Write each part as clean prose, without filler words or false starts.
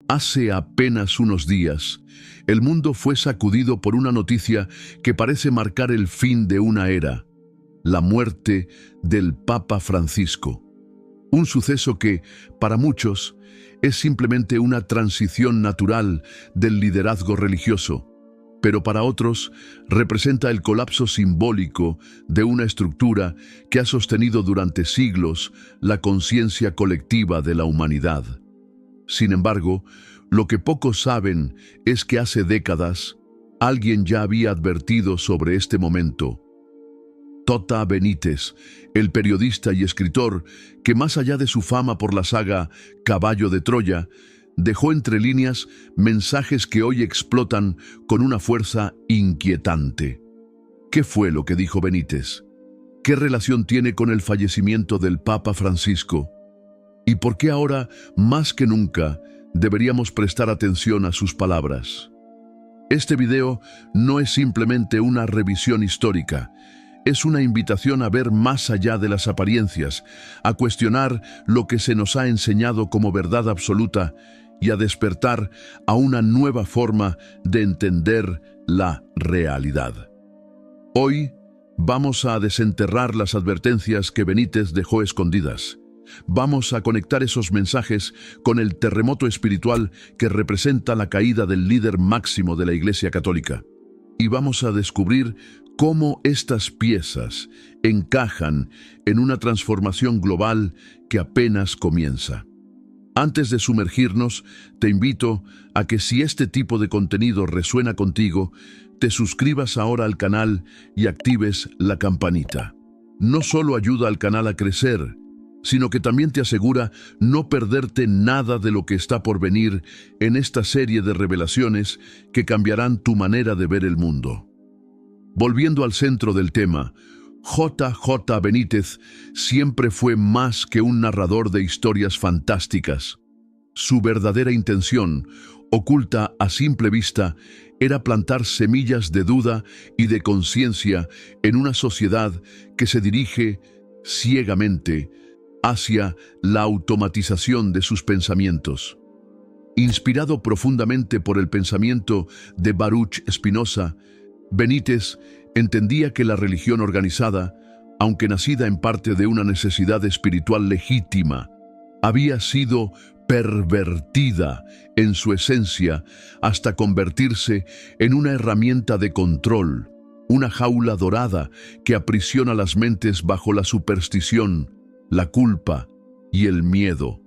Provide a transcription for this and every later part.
Hace apenas unos días, el mundo fue sacudido por una noticia que parece marcar el fin de una era: la muerte del Papa Francisco. Un suceso que, para muchos, es simplemente una transición natural del liderazgo religioso, pero para otros representa el colapso simbólico de una estructura que ha sostenido durante siglos la conciencia colectiva de la humanidad. Sin embargo, lo que pocos saben es que hace décadas alguien ya había advertido sobre este momento. Tota Benítez, el periodista y escritor que, más allá de su fama por la saga Caballo de Troya, dejó entre líneas mensajes que hoy explotan con una fuerza inquietante. ¿Qué fue lo que dijo Benítez? ¿Qué relación tiene con el fallecimiento del Papa Francisco? ¿Y por qué ahora, más que nunca, deberíamos prestar atención a sus palabras? Este video no es simplemente una revisión histórica. Es una invitación a ver más allá de las apariencias, a cuestionar lo que se nos ha enseñado como verdad absoluta y a despertar a una nueva forma de entender la realidad. Hoy vamos a desenterrar las advertencias que Benítez dejó escondidas. Vamos a conectar esos mensajes con el terremoto espiritual que representa la caída del líder máximo de la Iglesia Católica. Y vamos a descubrir cómo estas piezas encajan en una transformación global que apenas comienza. Antes de sumergirnos, te invito a que, si este tipo de contenido resuena contigo, te suscribas ahora al canal y actives la campanita. No solo ayuda al canal a crecer, sino que también te asegura no perderte nada de lo que está por venir en esta serie de revelaciones que cambiarán tu manera de ver el mundo. Volviendo al centro del tema, J.J. Benítez siempre fue más que un narrador de historias fantásticas. Su verdadera intención, oculta a simple vista, era plantar semillas de duda y de conciencia en una sociedad que se dirige ciegamente hacia la automatización de sus pensamientos. Inspirado profundamente por el pensamiento de Baruch Spinoza, Benítez entendía que la religión organizada, aunque nacida en parte de una necesidad espiritual legítima, había sido pervertida en su esencia hasta convertirse en una herramienta de control, una jaula dorada que aprisiona las mentes bajo la superstición, la culpa y el miedo.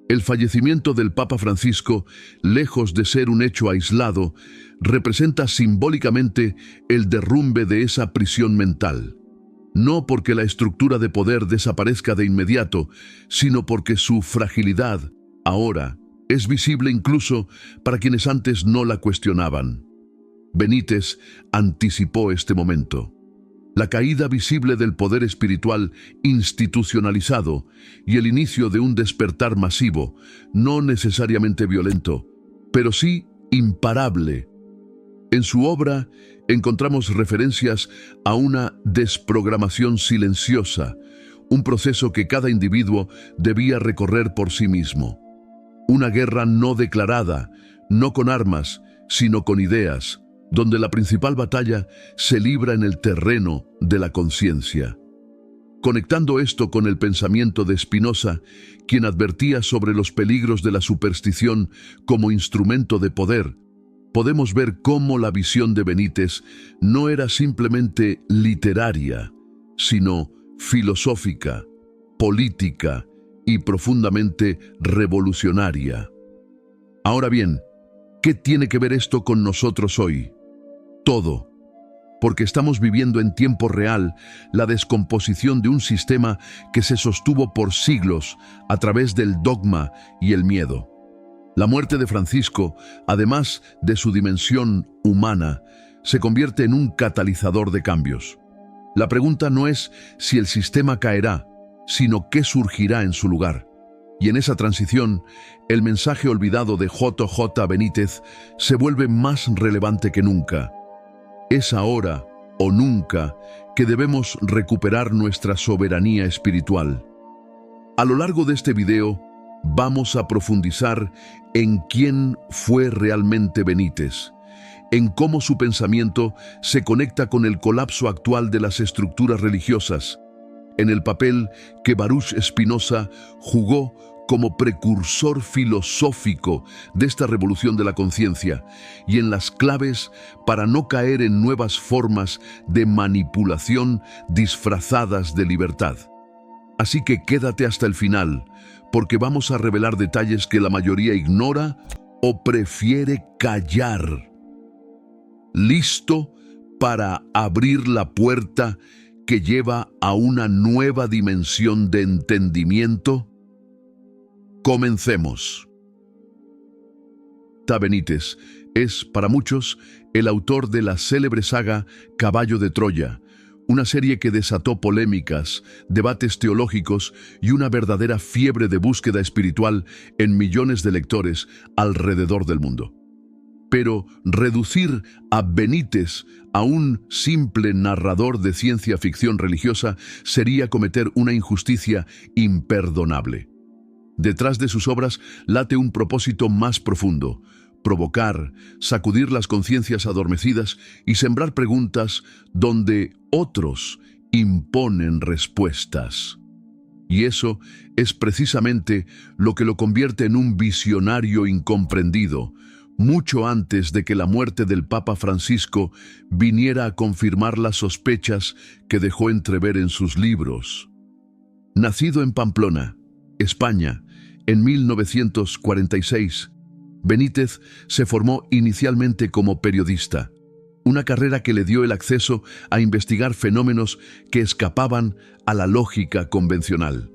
El fallecimiento del Papa Francisco, lejos de ser un hecho aislado, representa simbólicamente el derrumbe de esa prisión mental. No porque la estructura de poder desaparezca de inmediato, sino porque su fragilidad, ahora, es visible incluso para quienes antes no la cuestionaban. Benítez anticipó este momento. La caída visible del poder espiritual institucionalizado y el inicio de un despertar masivo, no necesariamente violento, pero sí imparable. En su obra encontramos referencias a una desprogramación silenciosa, un proceso que cada individuo debía recorrer por sí mismo. Una guerra no declarada, no con armas, sino con ideas, donde la principal batalla se libra en el terreno de la conciencia. Conectando esto con el pensamiento de Spinoza, quien advertía sobre los peligros de la superstición como instrumento de poder, podemos ver cómo la visión de Benítez no era simplemente literaria, sino filosófica, política y profundamente revolucionaria. Ahora bien, ¿qué tiene que ver esto con nosotros hoy? Todo, porque estamos viviendo en tiempo real la descomposición de un sistema que se sostuvo por siglos a través del dogma y el miedo. La muerte de Francisco, además de su dimensión humana, se convierte en un catalizador de cambios. La pregunta no es si el sistema caerá, sino qué surgirá en su lugar. Y en esa transición, el mensaje olvidado de J.J. Benítez se vuelve más relevante que nunca. Es ahora o nunca que debemos recuperar nuestra soberanía espiritual. A lo largo de este video, vamos a profundizar en quién fue realmente Benítez, en cómo su pensamiento se conecta con el colapso actual de las estructuras religiosas, en el papel que Baruch Spinoza jugó como precursor filosófico de esta revolución de la conciencia y en las claves para no caer en nuevas formas de manipulación disfrazadas de libertad. Así que quédate hasta el final, porque vamos a revelar detalles que la mayoría ignora o prefiere callar. ¿Listo para abrir la puerta que lleva a una nueva dimensión de entendimiento? Comencemos. Benítez es, para muchos, el autor de la célebre saga Caballo de Troya, una serie que desató polémicas, debates teológicos y una verdadera fiebre de búsqueda espiritual en millones de lectores alrededor del mundo. Pero reducir a Benítez a un simple narrador de ciencia ficción religiosa sería cometer una injusticia imperdonable. Detrás de sus obras late un propósito más profundo: provocar, sacudir las conciencias adormecidas y sembrar preguntas donde otros imponen respuestas. Y eso es precisamente lo que lo convierte en un visionario incomprendido, mucho antes de que la muerte del Papa Francisco viniera a confirmar las sospechas que dejó entrever en sus libros. Nacido en Pamplona, España, en 1946, Benítez se formó inicialmente como periodista, una carrera que le dio el acceso a investigar fenómenos que escapaban a la lógica convencional.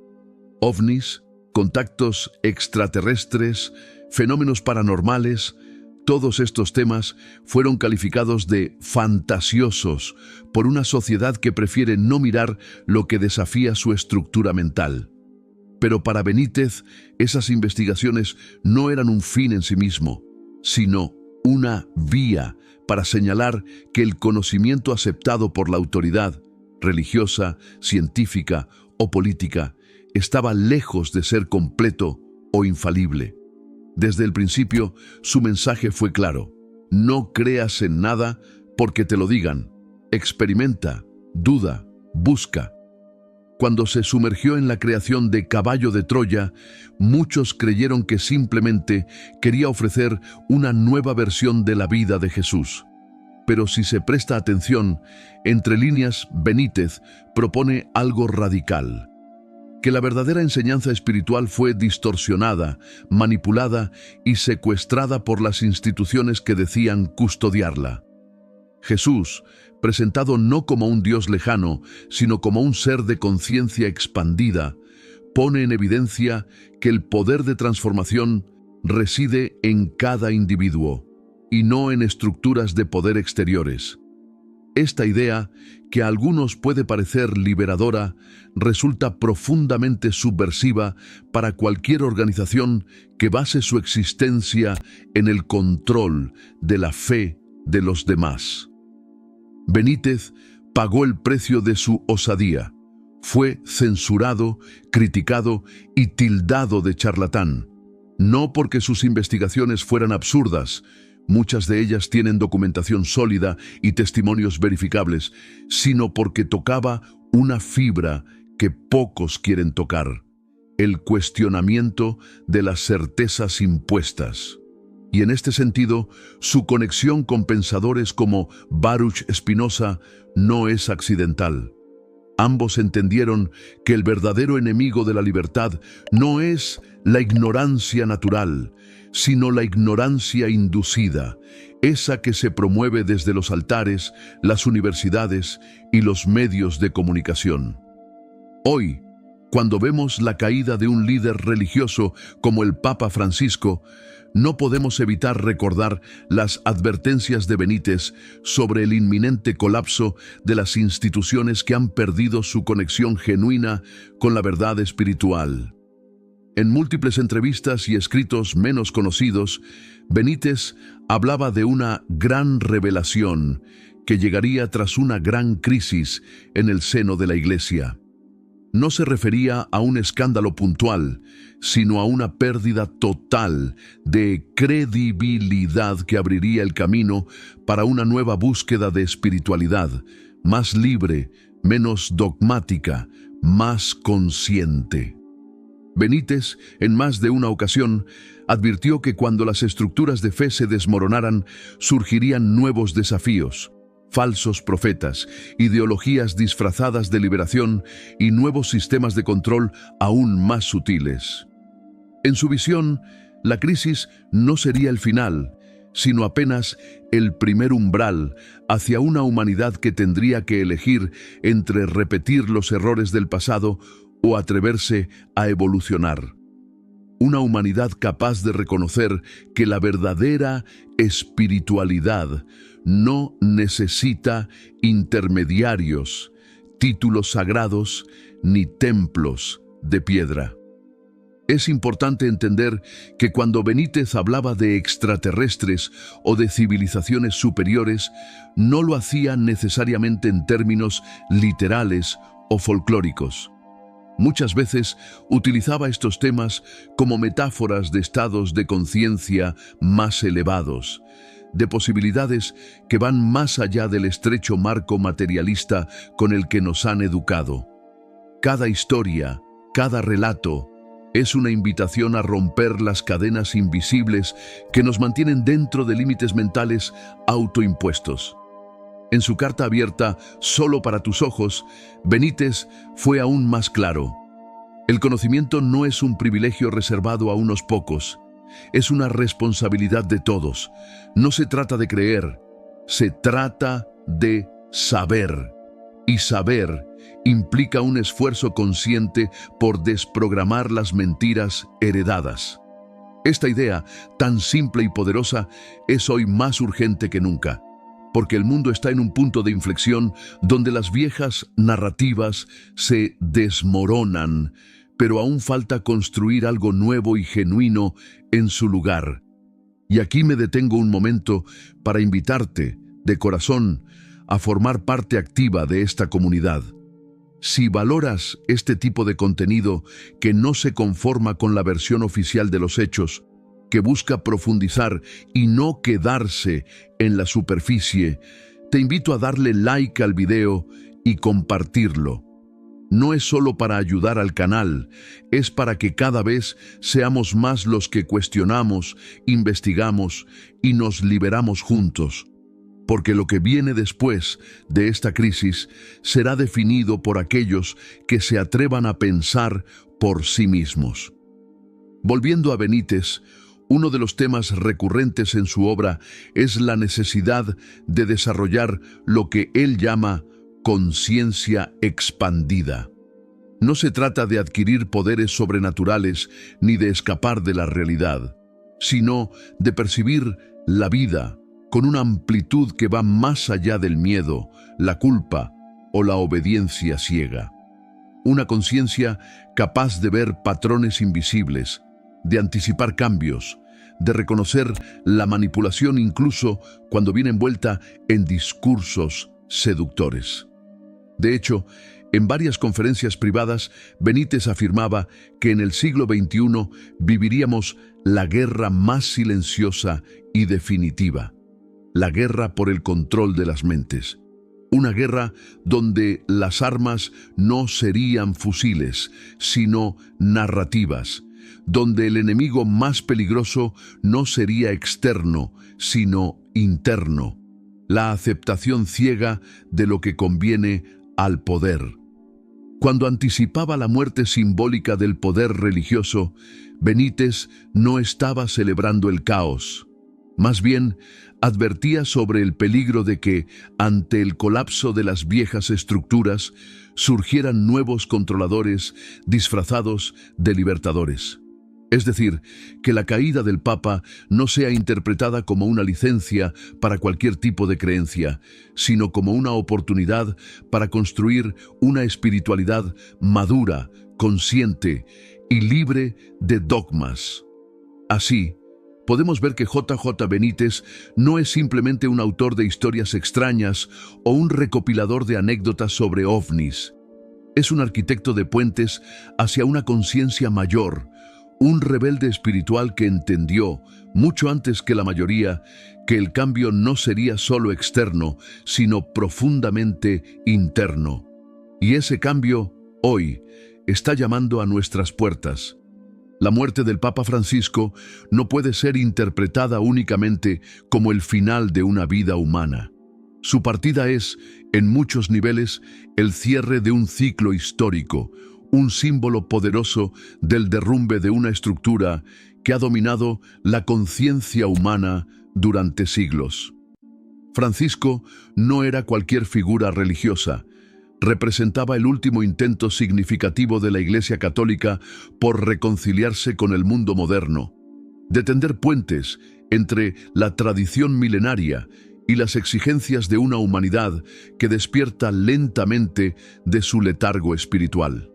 OVNIs, contactos extraterrestres, fenómenos paranormales, todos estos temas fueron calificados de fantasiosos por una sociedad que prefiere no mirar lo que desafía su estructura mental. Pero para Benítez, esas investigaciones no eran un fin en sí mismo, sino una vía para señalar que el conocimiento aceptado por la autoridad religiosa, científica o política estaba lejos de ser completo o infalible. Desde el principio, su mensaje fue claro: no creas en nada porque te lo digan. Experimenta, duda, busca. Cuando se sumergió en la creación de Caballo de Troya, muchos creyeron que simplemente quería ofrecer una nueva versión de la vida de Jesús. Pero si se presta atención, entre líneas, Benítez propone algo radical: que la verdadera enseñanza espiritual fue distorsionada, manipulada y secuestrada por las instituciones que decían custodiarla. Jesús, presentado no como un Dios lejano, sino como un ser de conciencia expandida, pone en evidencia que el poder de transformación reside en cada individuo y no en estructuras de poder exteriores. Esta idea, que a algunos puede parecer liberadora, resulta profundamente subversiva para cualquier organización que base su existencia en el control de la fe de los demás. Benítez pagó el precio de su osadía. Fue censurado, criticado y tildado de charlatán, no porque sus investigaciones fueran absurdas, muchas de ellas tienen documentación sólida y testimonios verificables, sino porque tocaba una fibra que pocos quieren tocar: el cuestionamiento de las certezas impuestas. Y en este sentido, su conexión con pensadores como Baruch Spinoza no es accidental. Ambos entendieron que el verdadero enemigo de la libertad no es la ignorancia natural, sino la ignorancia inducida, esa que se promueve desde los altares, las universidades y los medios de comunicación. Hoy, cuando vemos la caída de un líder religioso como el Papa Francisco, no podemos evitar recordar las advertencias de Benítez sobre el inminente colapso de las instituciones que han perdido su conexión genuina con la verdad espiritual. En múltiples entrevistas y escritos menos conocidos, Benítez hablaba de una gran revelación que llegaría tras una gran crisis en el seno de la Iglesia. No se refería a un escándalo puntual, sino a una pérdida total de credibilidad que abriría el camino para una nueva búsqueda de espiritualidad, más libre, menos dogmática, más consciente. Benítez, en más de una ocasión, advirtió que cuando las estructuras de fe se desmoronaran, surgirían nuevos desafíos, falsos profetas, ideologías disfrazadas de liberación y nuevos sistemas de control aún más sutiles. En su visión, la crisis no sería el final, sino apenas el primer umbral hacia una humanidad que tendría que elegir entre repetir los errores del pasado o atreverse a evolucionar. Una humanidad capaz de reconocer que la verdadera espiritualidad no necesita intermediarios, títulos sagrados ni templos de piedra. Es importante entender que cuando Benítez hablaba de extraterrestres o de civilizaciones superiores, no lo hacía necesariamente en términos literales o folclóricos. Muchas veces utilizaba estos temas como metáforas de estados de conciencia más elevados, de posibilidades que van más allá del estrecho marco materialista con el que nos han educado. Cada historia, cada relato, es una invitación a romper las cadenas invisibles que nos mantienen dentro de límites mentales autoimpuestos. En su carta abierta, Solo para tus ojos, Benítez fue aún más claro. El conocimiento no es un privilegio reservado a unos pocos, es una responsabilidad de todos. No se trata de creer, se trata de saber. Y saber implica un esfuerzo consciente por desprogramar las mentiras heredadas. Esta idea, tan simple y poderosa, es hoy más urgente que nunca, porque el mundo está en un punto de inflexión donde las viejas narrativas se desmoronan, pero aún falta construir algo nuevo y genuino en su lugar. Y aquí me detengo un momento para invitarte, de corazón, a formar parte activa de esta comunidad. Si valoras este tipo de contenido que no se conforma con la versión oficial de los hechos, que busca profundizar y no quedarse en la superficie, te invito a darle like al video y compartirlo. No es solo para ayudar al canal, es para que cada vez seamos más los que cuestionamos, investigamos y nos liberamos juntos. Porque lo que viene después de esta crisis será definido por aquellos que se atrevan a pensar por sí mismos. Volviendo a Benítez, uno de los temas recurrentes en su obra es la necesidad de desarrollar lo que él llama conciencia expandida. No se trata de adquirir poderes sobrenaturales ni de escapar de la realidad, sino de percibir la vida con una amplitud que va más allá del miedo, la culpa o la obediencia ciega. Una conciencia capaz de ver patrones invisibles, de anticipar cambios, de reconocer la manipulación incluso cuando viene envuelta en discursos seductores. De hecho, en varias conferencias privadas, Benítez afirmaba que en el siglo XXI viviríamos la guerra más silenciosa y definitiva. La guerra por el control de las mentes. Una guerra donde las armas no serían fusiles, sino narrativas. Donde el enemigo más peligroso no sería externo, sino interno. La aceptación ciega de lo que conviene al poder. Cuando anticipaba la muerte simbólica del poder religioso, Benítez no estaba celebrando el caos. Más bien, advertía sobre el peligro de que, ante el colapso de las viejas estructuras, surgieran nuevos controladores disfrazados de libertadores. Es decir, que la caída del Papa no sea interpretada como una licencia para cualquier tipo de creencia, sino como una oportunidad para construir una espiritualidad madura, consciente y libre de dogmas. Así, podemos ver que J.J. Benítez no es simplemente un autor de historias extrañas o un recopilador de anécdotas sobre ovnis. Es un arquitecto de puentes hacia una conciencia mayor, un rebelde espiritual que entendió, mucho antes que la mayoría, que el cambio no sería solo externo, sino profundamente interno. Y ese cambio, hoy, está llamando a nuestras puertas. La muerte del Papa Francisco no puede ser interpretada únicamente como el final de una vida humana. Su partida es, en muchos niveles, el cierre de un ciclo histórico, un símbolo poderoso del derrumbe de una estructura que ha dominado la conciencia humana durante siglos. Francisco no era cualquier figura religiosa. Representaba el último intento significativo de la Iglesia Católica por reconciliarse con el mundo moderno, de tender puentes entre la tradición milenaria y las exigencias de una humanidad que despierta lentamente de su letargo espiritual.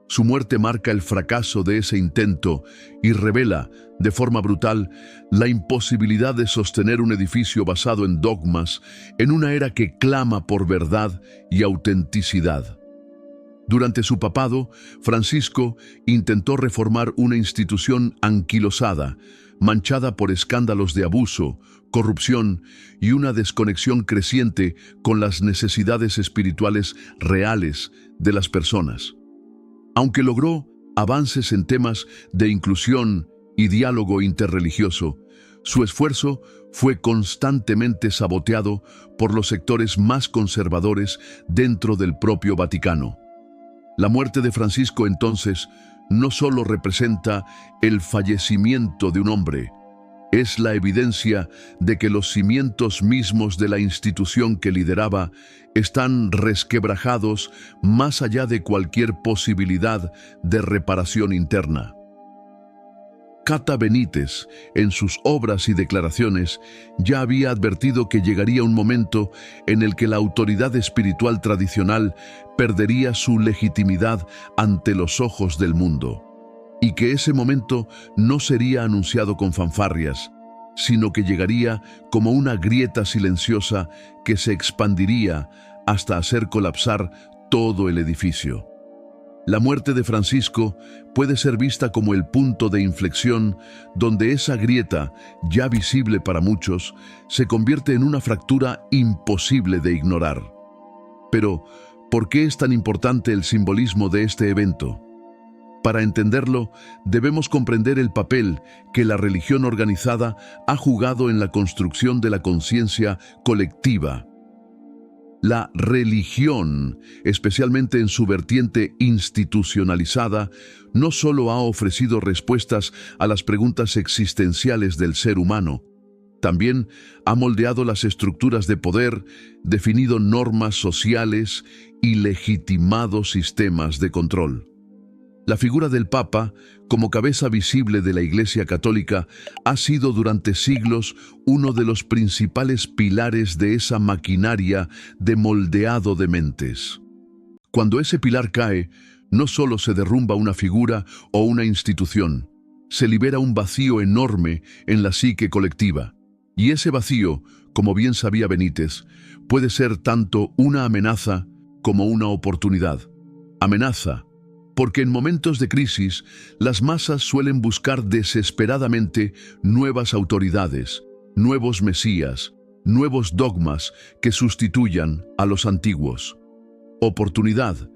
Su muerte marca el fracaso de ese intento y revela, de forma brutal, la imposibilidad de sostener un edificio basado en dogmas en una era que clama por verdad y autenticidad. Durante su papado, Francisco intentó reformar una institución anquilosada, manchada por escándalos de abuso, corrupción y una desconexión creciente con las necesidades espirituales reales de las personas. Aunque logró avances en temas de inclusión y diálogo interreligioso, su esfuerzo fue constantemente saboteado por los sectores más conservadores dentro del propio Vaticano. La muerte de Francisco, entonces, no solo representa el fallecimiento de un hombre, es la evidencia de que los cimientos mismos de la institución que lideraba están resquebrajados más allá de cualquier posibilidad de reparación interna. Cata Benítez, en sus obras y declaraciones, ya había advertido que llegaría un momento en el que la autoridad espiritual tradicional perdería su legitimidad ante los ojos del mundo, y que ese momento no sería anunciado con fanfarrias, sino que llegaría como una grieta silenciosa que se expandiría hasta hacer colapsar todo el edificio. La muerte de Francisco puede ser vista como el punto de inflexión donde esa grieta, ya visible para muchos, se convierte en una fractura imposible de ignorar. Pero, ¿por qué es tan importante el simbolismo de este evento? Para entenderlo, debemos comprender el papel que la religión organizada ha jugado en la construcción de la conciencia colectiva. La religión, especialmente en su vertiente institucionalizada, no solo ha ofrecido respuestas a las preguntas existenciales del ser humano, también ha moldeado las estructuras de poder, definido normas sociales y legitimado sistemas de control. La figura del Papa, como cabeza visible de la Iglesia Católica, ha sido durante siglos uno de los principales pilares de esa maquinaria de moldeado de mentes. Cuando ese pilar cae, no solo se derrumba una figura o una institución, se libera un vacío enorme en la psique colectiva. Y ese vacío, como bien sabía Benítez, puede ser tanto una amenaza como una oportunidad. Amenaza, porque en momentos de crisis, las masas suelen buscar desesperadamente nuevas autoridades, nuevos mesías, nuevos dogmas que sustituyan a los antiguos. Oportunidad,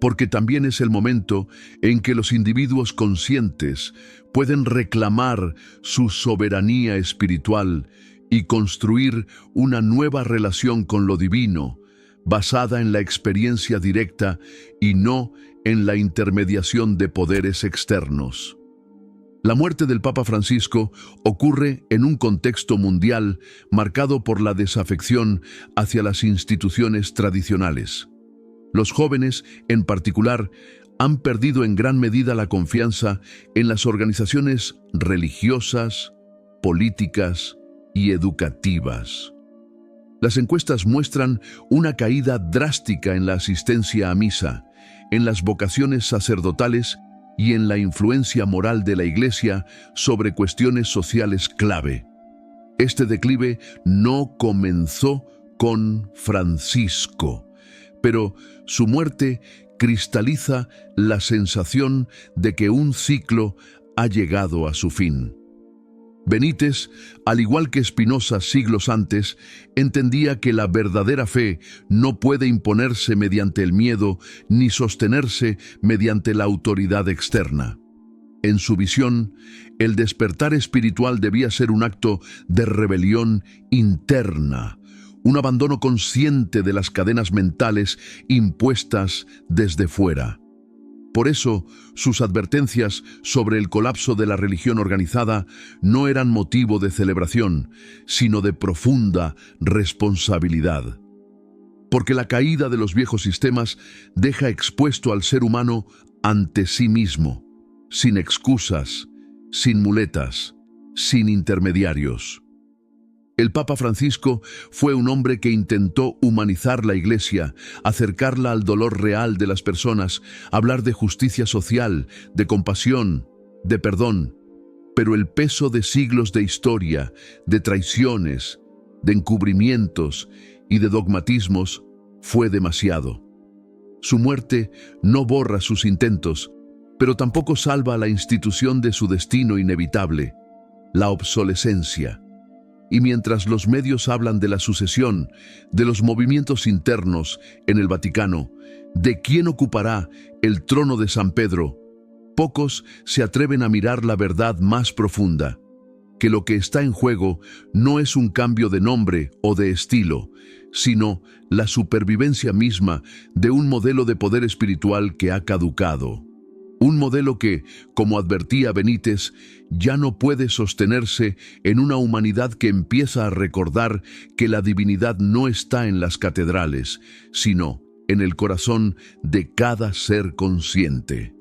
porque también es el momento en que los individuos conscientes pueden reclamar su soberanía espiritual y construir una nueva relación con lo divino, basada en la experiencia directa y no en la intermediación de poderes externos. La muerte del Papa Francisco ocurre en un contexto mundial marcado por la desafección hacia las instituciones tradicionales. Los jóvenes, en particular, han perdido en gran medida la confianza en las organizaciones religiosas, políticas y educativas. Las encuestas muestran una caída drástica en la asistencia a misa, en las vocaciones sacerdotales y en la influencia moral de la Iglesia sobre cuestiones sociales clave. Este declive no comenzó con Francisco, pero su muerte cristaliza la sensación de que un ciclo ha llegado a su fin. Benítez, al igual que Spinoza siglos antes, entendía que la verdadera fe no puede imponerse mediante el miedo ni sostenerse mediante la autoridad externa. En su visión, el despertar espiritual debía ser un acto de rebelión interna, un abandono consciente de las cadenas mentales impuestas desde fuera. Por eso, sus advertencias sobre el colapso de la religión organizada no eran motivo de celebración, sino de profunda responsabilidad. Porque la caída de los viejos sistemas deja expuesto al ser humano ante sí mismo, sin excusas, sin muletas, sin intermediarios. El Papa Francisco fue un hombre que intentó humanizar la Iglesia, acercarla al dolor real de las personas, hablar de justicia social, de compasión, de perdón. Pero el peso de siglos de historia, de traiciones, de encubrimientos y de dogmatismos fue demasiado. Su muerte no borra sus intentos, pero tampoco salva a la institución de su destino inevitable, la obsolescencia. Y mientras los medios hablan de la sucesión, de los movimientos internos en el Vaticano, de quién ocupará el trono de San Pedro, pocos se atreven a mirar la verdad más profunda, que lo que está en juego no es un cambio de nombre o de estilo, sino la supervivencia misma de un modelo de poder espiritual que ha caducado. Un modelo que, como advertía Benítez, ya no puede sostenerse en una humanidad que empieza a recordar que la divinidad no está en las catedrales, sino en el corazón de cada ser consciente.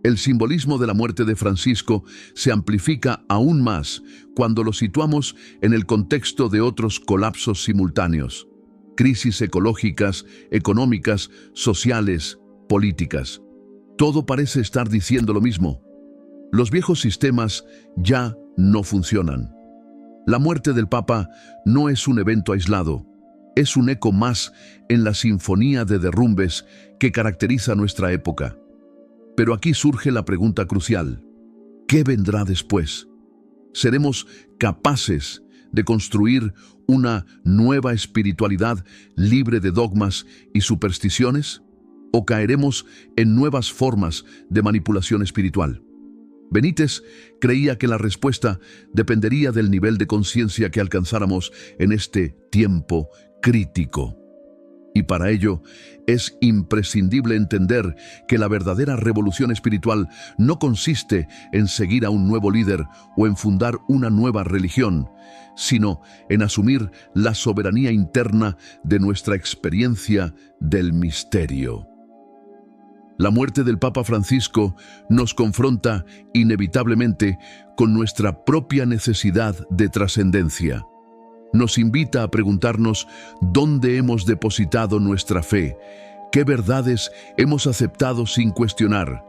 El simbolismo de la muerte de Francisco se amplifica aún más cuando lo situamos en el contexto de otros colapsos simultáneos, crisis ecológicas, económicas, sociales, políticas. Todo parece estar diciendo lo mismo. Los viejos sistemas ya no funcionan. La muerte del Papa no es un evento aislado, es un eco más en la sinfonía de derrumbes que caracteriza nuestra época. Pero aquí surge la pregunta crucial: ¿qué vendrá después? ¿Seremos capaces de construir una nueva espiritualidad libre de dogmas y supersticiones? ¿O caeremos en nuevas formas de manipulación espiritual? Benítez creía que la respuesta dependería del nivel de conciencia que alcanzáramos en este tiempo crítico. Y para ello es imprescindible entender que la verdadera revolución espiritual no consiste en seguir a un nuevo líder o en fundar una nueva religión, sino en asumir la soberanía interna de nuestra experiencia del misterio. La muerte del Papa Francisco nos confronta inevitablemente con nuestra propia necesidad de trascendencia. Nos invita a preguntarnos dónde hemos depositado nuestra fe, qué verdades hemos aceptado sin cuestionar,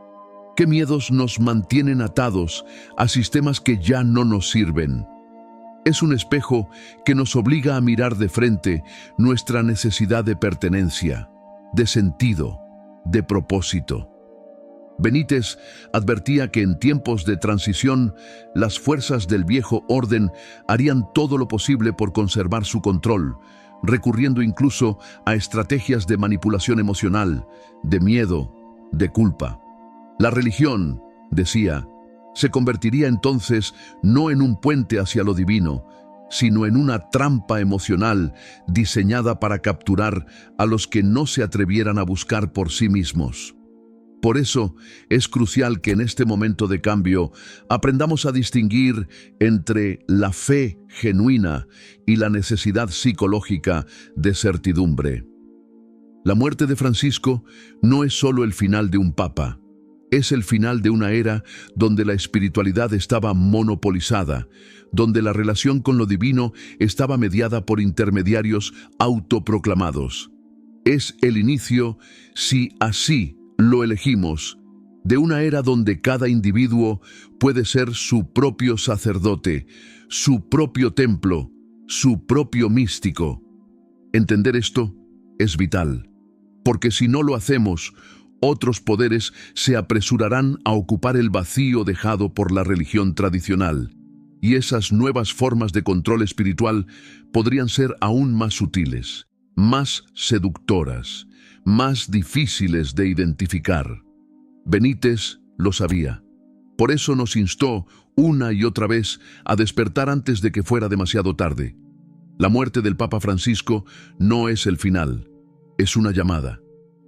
qué miedos nos mantienen atados a sistemas que ya no nos sirven. Es un espejo que nos obliga a mirar de frente nuestra necesidad de pertenencia, de sentido, de propósito. Benítez advertía que en tiempos de transición, las fuerzas del viejo orden harían todo lo posible por conservar su control, recurriendo incluso a estrategias de manipulación emocional, de miedo, de culpa. La religión, decía, se convertiría entonces no en un puente hacia lo divino, sino en una trampa emocional diseñada para capturar a los que no se atrevieran a buscar por sí mismos. Por eso es crucial que en este momento de cambio aprendamos a distinguir entre la fe genuina y la necesidad psicológica de certidumbre. La muerte de Francisco no es solo el final de un papa, es el final de una era donde la espiritualidad estaba monopolizada, donde la relación con lo divino estaba mediada por intermediarios autoproclamados. Es el inicio, si así lo elegimos, de una era donde cada individuo puede ser su propio sacerdote, su propio templo, su propio místico. Entender esto es vital, porque si no lo hacemos, Otros poderes se apresurarán a ocupar el vacío dejado por la religión tradicional, y esas nuevas formas de control espiritual podrían ser aún más sutiles, más seductoras, más difíciles de identificar. Benítez lo sabía. Por eso nos instó una y otra vez a despertar antes de que fuera demasiado tarde. La muerte del Papa Francisco no es el final, es una llamada,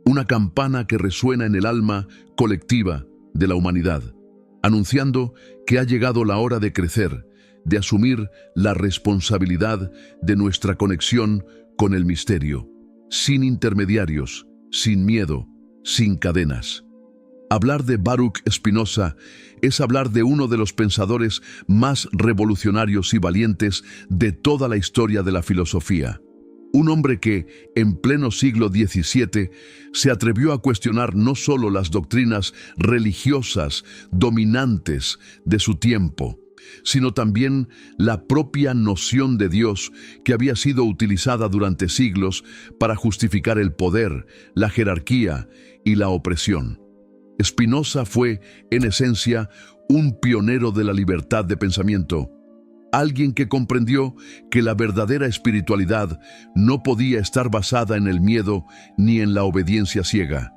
una campana que resuena en el alma colectiva de la humanidad, anunciando que ha llegado la hora de crecer, de asumir la responsabilidad de nuestra conexión con el misterio, sin intermediarios, sin miedo, sin cadenas. Hablar de Baruch Spinoza es hablar de uno de los pensadores más revolucionarios y valientes de toda la historia de la filosofía. Un hombre que, en pleno siglo XVII, se atrevió a cuestionar no solo las doctrinas religiosas dominantes de su tiempo, sino también la propia noción de Dios que había sido utilizada durante siglos para justificar el poder, la jerarquía y la opresión. Spinoza fue, en esencia, un pionero de la libertad de pensamiento, alguien que comprendió que la verdadera espiritualidad no podía estar basada en el miedo ni en la obediencia ciega,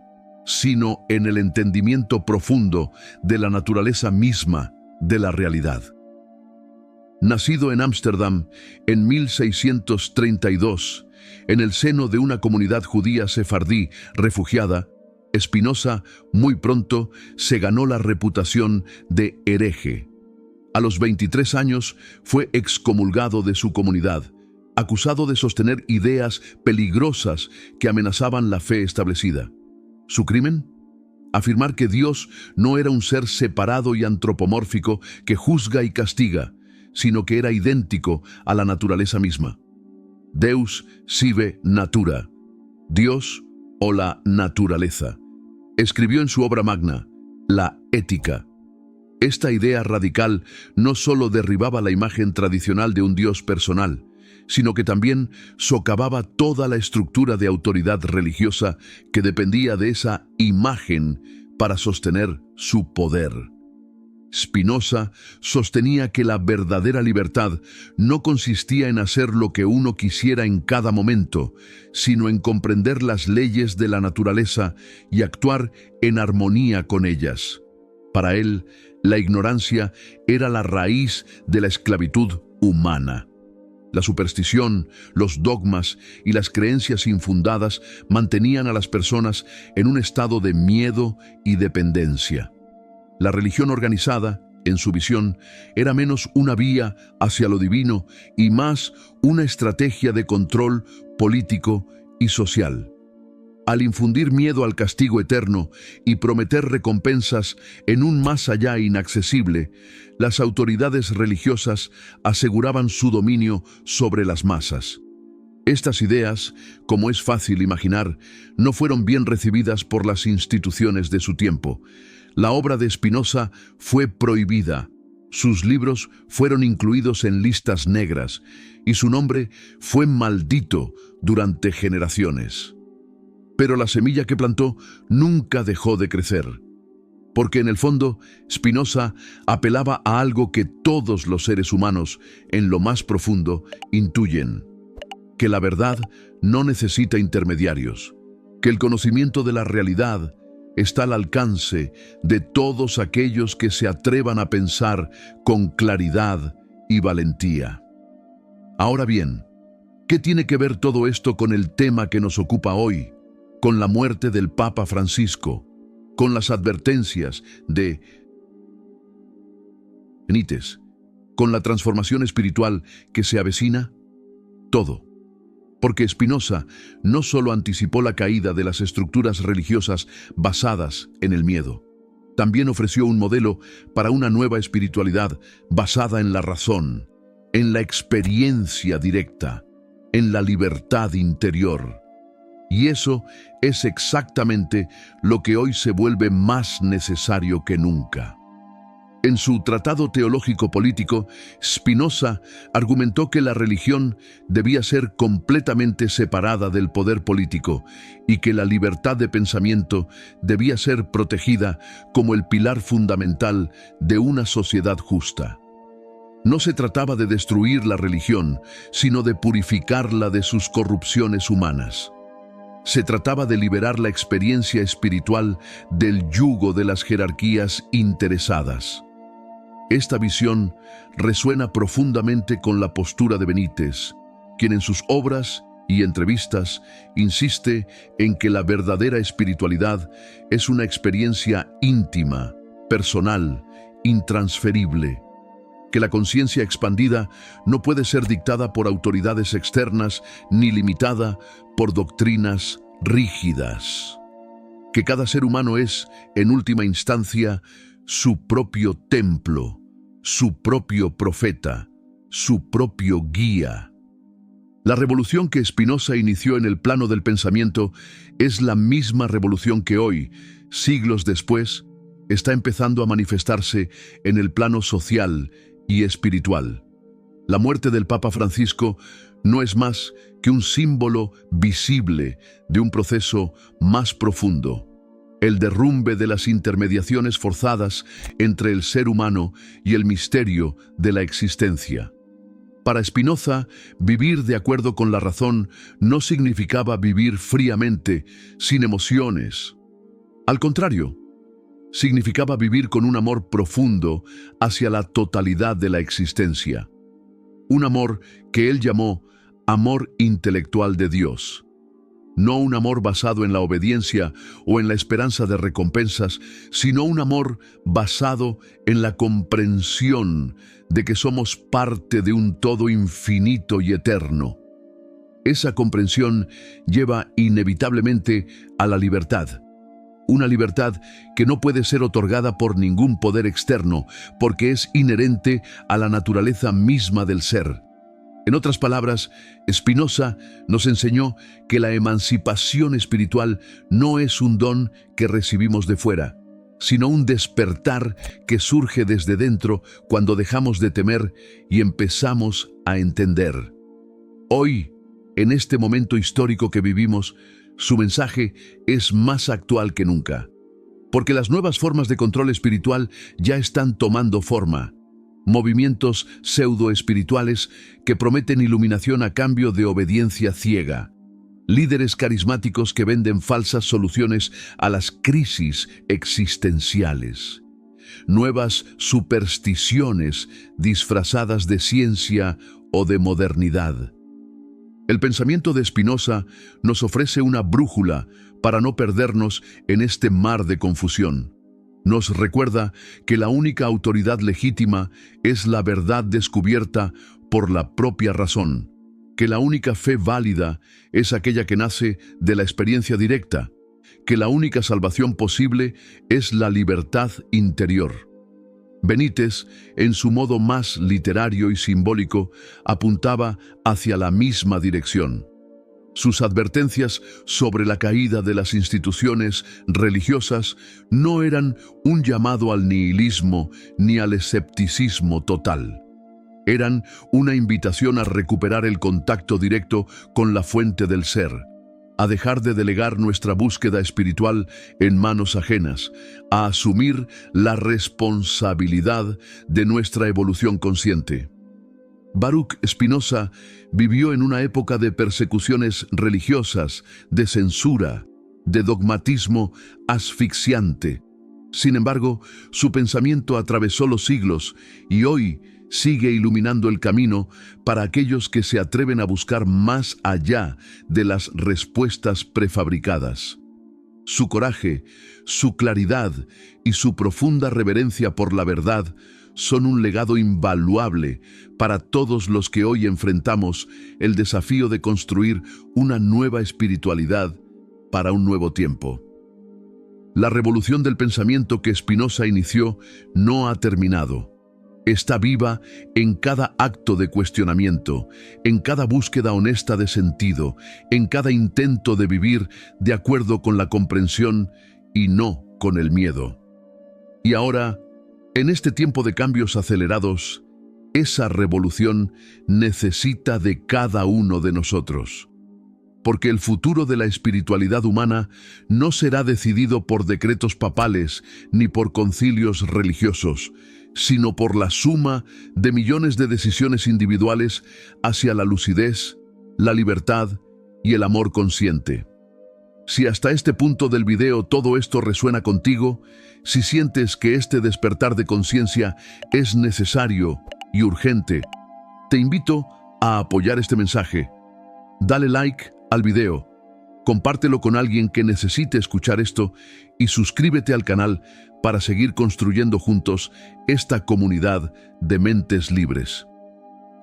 sino en el entendimiento profundo de la naturaleza misma de la realidad. Nacido en Ámsterdam en 1632, en el seno de una comunidad judía sefardí refugiada, Spinoza muy pronto se ganó la reputación de hereje. A los 23 años fue excomulgado de su comunidad, acusado de sostener ideas peligrosas que amenazaban la fe establecida. ¿Su crimen? Afirmar que Dios no era un ser separado y antropomórfico que juzga y castiga, sino que era idéntico a la naturaleza misma. Deus sive natura, Dios o la naturaleza. Escribió en su obra magna, La Ética. Esta idea radical no solo derribaba la imagen tradicional de un Dios personal, sino que también socavaba toda la estructura de autoridad religiosa que dependía de esa imagen para sostener su poder. Spinoza sostenía que la verdadera libertad no consistía en hacer lo que uno quisiera en cada momento, sino en comprender las leyes de la naturaleza y actuar en armonía con ellas. Para él, la ignorancia era la raíz de la esclavitud humana. La superstición, los dogmas y las creencias infundadas mantenían a las personas en un estado de miedo y dependencia. La religión organizada, en su visión, era menos una vía hacia lo divino y más una estrategia de control político y social. Al infundir miedo al castigo eterno y prometer recompensas en un más allá inaccesible, las autoridades religiosas aseguraban su dominio sobre las masas. Estas ideas, como es fácil imaginar, no fueron bien recibidas por las instituciones de su tiempo. La obra de Spinoza fue prohibida, sus libros fueron incluidos en listas negras y su nombre fue maldito durante generaciones. Pero la semilla que plantó nunca dejó de crecer, porque en el fondo Spinoza apelaba a algo que todos los seres humanos, en lo más profundo, intuyen: que la verdad no necesita intermediarios, que el conocimiento de la realidad está al alcance de todos aquellos que se atrevan a pensar con claridad y valentía. Ahora bien, ¿qué tiene que ver todo esto con el tema que nos ocupa hoy, con la muerte del Papa Francisco, con las advertencias de Benítez, con la transformación espiritual que se avecina? Todo. Porque Spinoza no solo anticipó la caída de las estructuras religiosas basadas en el miedo, también ofreció un modelo para una nueva espiritualidad basada en la razón, en la experiencia directa, en la libertad interior. Y eso es exactamente lo que hoy se vuelve más necesario que nunca. En su Tratado Teológico Político, Spinoza argumentó que la religión debía ser completamente separada del poder político y que la libertad de pensamiento debía ser protegida como el pilar fundamental de una sociedad justa. No se trataba de destruir la religión, sino de purificarla de sus corrupciones humanas. Se trataba de liberar la experiencia espiritual del yugo de las jerarquías interesadas. Esta visión resuena profundamente con la postura de Benítez, quien en sus obras y entrevistas insiste en que la verdadera espiritualidad es una experiencia íntima, personal, intransferible, que la conciencia expandida no puede ser dictada por autoridades externas ni limitada por doctrinas rígidas, que cada ser humano es, en última instancia, su propio templo, su propio profeta, su propio guía. La revolución que Spinoza inició en el plano del pensamiento es la misma revolución que hoy, siglos después, está empezando a manifestarse en el plano social y espiritual. La muerte del Papa Francisco no es más que un símbolo visible de un proceso más profundo, el derrumbe de las intermediaciones forzadas entre el ser humano y el misterio de la existencia. Para Spinoza, vivir de acuerdo con la razón no significaba vivir fríamente, sin emociones. Al contrario, significaba vivir con un amor profundo hacia la totalidad de la existencia. Un amor que él llamó amor intelectual de Dios. No un amor basado en la obediencia o en la esperanza de recompensas, sino un amor basado en la comprensión de que somos parte de un todo infinito y eterno. Esa comprensión lleva inevitablemente a la libertad. Una libertad que no puede ser otorgada por ningún poder externo, porque es inherente a la naturaleza misma del ser. En otras palabras, Spinoza nos enseñó que la emancipación espiritual no es un don que recibimos de fuera, sino un despertar que surge desde dentro cuando dejamos de temer y empezamos a entender. Hoy, en este momento histórico que vivimos, su mensaje es más actual que nunca, porque las nuevas formas de control espiritual ya están tomando forma. Movimientos pseudo-espirituales que prometen iluminación a cambio de obediencia ciega. Líderes carismáticos que venden falsas soluciones a las crisis existenciales. Nuevas supersticiones disfrazadas de ciencia o de modernidad. El pensamiento de Spinoza nos ofrece una brújula para no perdernos en este mar de confusión. Nos recuerda que la única autoridad legítima es la verdad descubierta por la propia razón, que la única fe válida es aquella que nace de la experiencia directa, que la única salvación posible es la libertad interior. Benítez, en su modo más literario y simbólico, apuntaba hacia la misma dirección. Sus advertencias sobre la caída de las instituciones religiosas no eran un llamado al nihilismo ni al escepticismo total. Eran una invitación a recuperar el contacto directo con la fuente del ser, a dejar de delegar nuestra búsqueda espiritual en manos ajenas, a asumir la responsabilidad de nuestra evolución consciente. Baruch Spinoza vivió en una época de persecuciones religiosas, de censura, de dogmatismo asfixiante. Sin embargo, su pensamiento atravesó los siglos y hoy sigue iluminando el camino para aquellos que se atreven a buscar más allá de las respuestas prefabricadas. Su coraje, su claridad y su profunda reverencia por la verdad son un legado invaluable para todos los que hoy enfrentamos el desafío de construir una nueva espiritualidad para un nuevo tiempo. La revolución del pensamiento que Spinoza inició no ha terminado. Está viva en cada acto de cuestionamiento, en cada búsqueda honesta de sentido, en cada intento de vivir de acuerdo con la comprensión y no con el miedo. Y ahora, En este tiempo de cambios acelerados, esa revolución necesita de cada uno de nosotros. Porque el futuro de la espiritualidad humana no será decidido por decretos papales ni por concilios religiosos, sino por la suma de millones de decisiones individuales hacia la lucidez, la libertad y el amor consciente. Si hasta este punto del video todo esto resuena contigo, si sientes que este despertar de conciencia es necesario y urgente, te invito a apoyar este mensaje. Dale like al video, compártelo con alguien que necesite escuchar esto y suscríbete al canal para seguir construyendo juntos esta comunidad de mentes libres.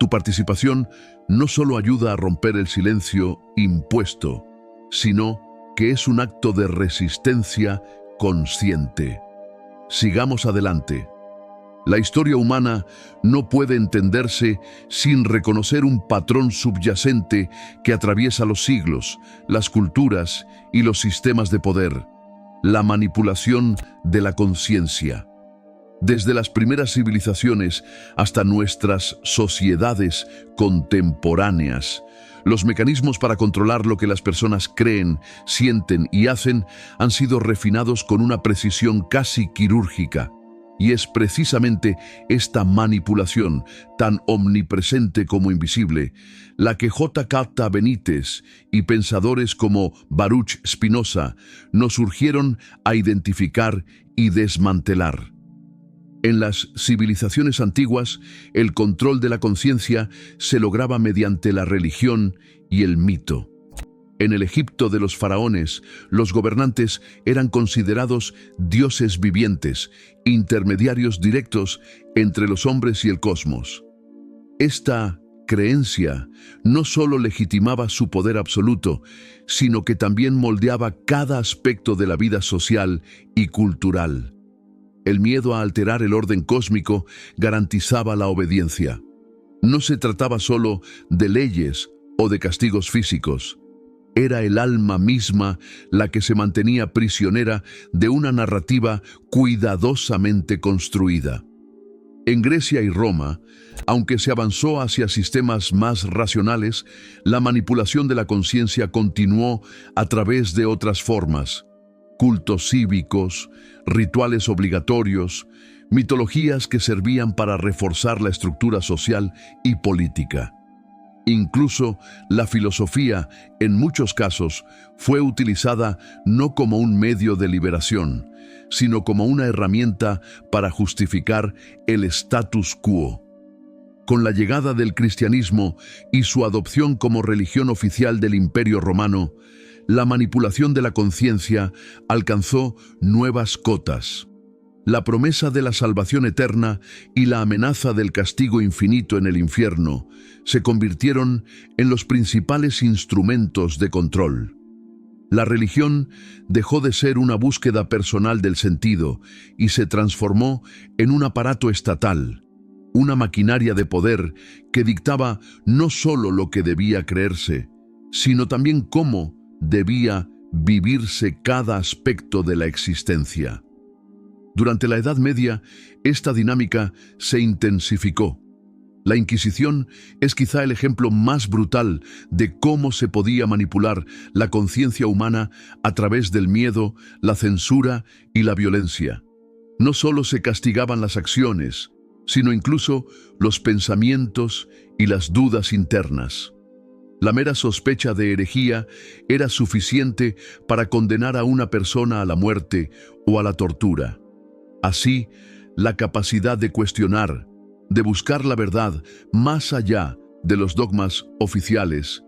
Tu participación no solo ayuda a romper el silencio impuesto, sino que es un acto de resistencia consciente. Sigamos adelante. La historia humana no puede entenderse sin reconocer un patrón subyacente que atraviesa los siglos, las culturas y los sistemas de poder: la manipulación de la conciencia. Desde las primeras civilizaciones hasta nuestras sociedades contemporáneas, los mecanismos para controlar lo que las personas creen, sienten y hacen han sido refinados con una precisión casi quirúrgica. Y es precisamente esta manipulación, tan omnipresente como invisible, la que J.K. Benítez y pensadores como Baruch Spinoza nos urgieron a identificar y desmantelar. En las civilizaciones antiguas, el control de la conciencia se lograba mediante la religión y el mito. En el Egipto de los faraones, los gobernantes eran considerados dioses vivientes, intermediarios directos entre los hombres y el cosmos. Esta creencia no solo legitimaba su poder absoluto, sino que también moldeaba cada aspecto de la vida social y cultural. El miedo a alterar el orden cósmico garantizaba la obediencia. No se trataba solo de leyes o de castigos físicos. Era el alma misma la que se mantenía prisionera de una narrativa cuidadosamente construida. En Grecia y Roma, aunque se avanzó hacia sistemas más racionales, la manipulación de la conciencia continuó a través de otras formas: cultos cívicos, rituales obligatorios, mitologías que servían para reforzar la estructura social y política. Incluso la filosofía, en muchos casos, fue utilizada no como un medio de liberación, sino como una herramienta para justificar el status quo. Con la llegada del cristianismo y su adopción como religión oficial del Imperio Romano, la manipulación de la conciencia alcanzó nuevas cotas. La promesa de la salvación eterna y la amenaza del castigo infinito en el infierno se convirtieron en los principales instrumentos de control. La religión dejó de ser una búsqueda personal del sentido y se transformó en un aparato estatal, una maquinaria de poder que dictaba no solo lo que debía creerse, sino también cómo debía vivirse cada aspecto de la existencia. Durante la Edad Media, esta dinámica se intensificó. La Inquisición es quizá el ejemplo más brutal de cómo se podía manipular la conciencia humana a través del miedo, la censura y la violencia. No solo se castigaban las acciones, sino incluso los pensamientos y las dudas internas. La mera sospecha de herejía era suficiente para condenar a una persona a la muerte o a la tortura. Así, la capacidad de cuestionar, de buscar la verdad más allá de los dogmas oficiales,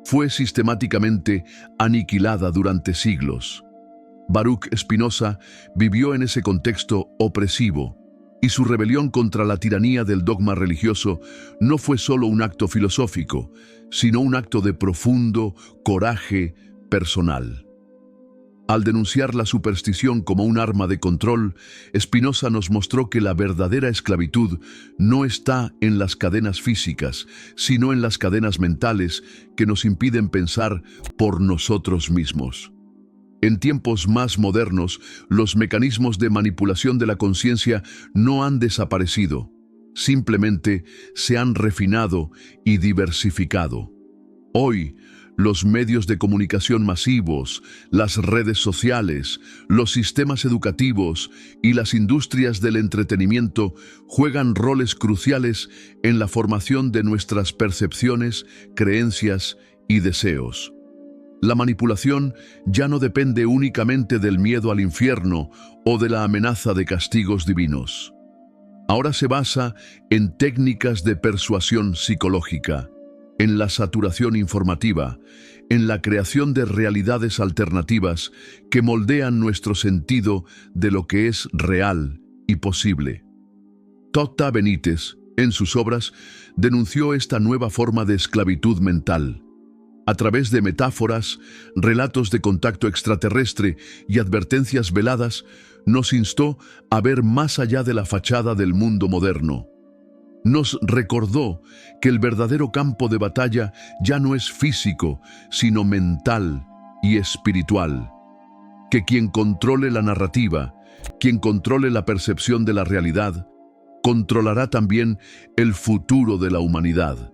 fue sistemáticamente aniquilada durante siglos. Baruch Spinoza vivió en ese contexto opresivo, y su rebelión contra la tiranía del dogma religioso no fue solo un acto filosófico, sino un acto de profundo coraje personal. Al denunciar la superstición como un arma de control, Spinoza nos mostró que la verdadera esclavitud no está en las cadenas físicas, sino en las cadenas mentales que nos impiden pensar por nosotros mismos. En tiempos más modernos, los mecanismos de manipulación de la conciencia no han desaparecido, simplemente se han refinado y diversificado. Hoy, los medios de comunicación masivos, las redes sociales, los sistemas educativos y las industrias del entretenimiento juegan roles cruciales en la formación de nuestras percepciones, creencias y deseos. La manipulación ya no depende únicamente del miedo al infierno o de la amenaza de castigos divinos. Ahora se basa en técnicas de persuasión psicológica, en la saturación informativa, en la creación de realidades alternativas que moldean nuestro sentido de lo que es real y posible. Tota Benítez, en sus obras, denunció esta nueva forma de esclavitud mental. A través de metáforas, relatos de contacto extraterrestre y advertencias veladas, nos instó a ver más allá de la fachada del mundo moderno. Nos recordó que el verdadero campo de batalla ya no es físico, sino mental y espiritual. Que quien controle la narrativa, quien controle la percepción de la realidad, controlará también el futuro de la humanidad.